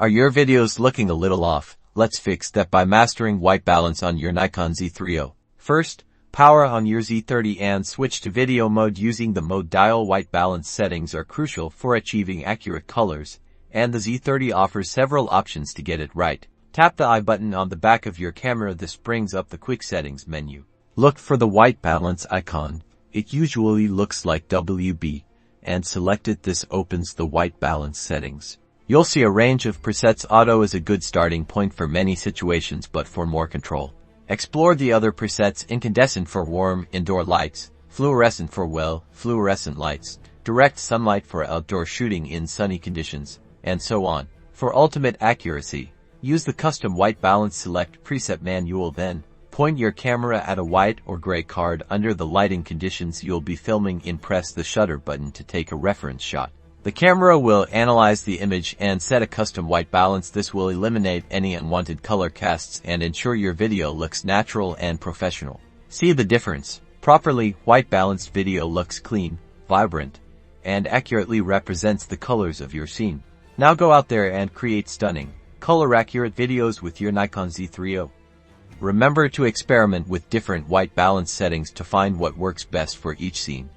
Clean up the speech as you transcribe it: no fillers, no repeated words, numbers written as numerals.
Are your videos looking a little off? Let's fix that by mastering white balance on your Nikon Z30. First, power on your Z30 and switch to video mode. Using the mode dial white balance settings are crucial for achieving accurate colors, and the Z30 offers several options to get it right. Tap the I button on the back of your camera. This brings up the quick settings menu. Look for the white balance icon. It usually looks like WB, and select it. This opens the white balance settings. You'll see a range of presets. Auto is a good starting point for many situations, but for more control, explore the other presets: incandescent for warm indoor lights, fluorescent for fluorescent lights, direct sunlight for outdoor shooting in sunny conditions, and so on. For ultimate accuracy, use the custom white balance select preset manual, then point your camera at a white or gray card under the lighting conditions you'll be filming in. Press the shutter button to take a reference shot. The camera will analyze the image and set a custom white balance. This will eliminate any unwanted color casts and ensure your video looks natural and professional. See the difference? Properly white balanced video looks clean, vibrant, and accurately represents the colors of your scene. Now go out there and create stunning, color-accurate videos with your Nikon Z30. Remember to experiment with different white balance settings to find what works best for each scene.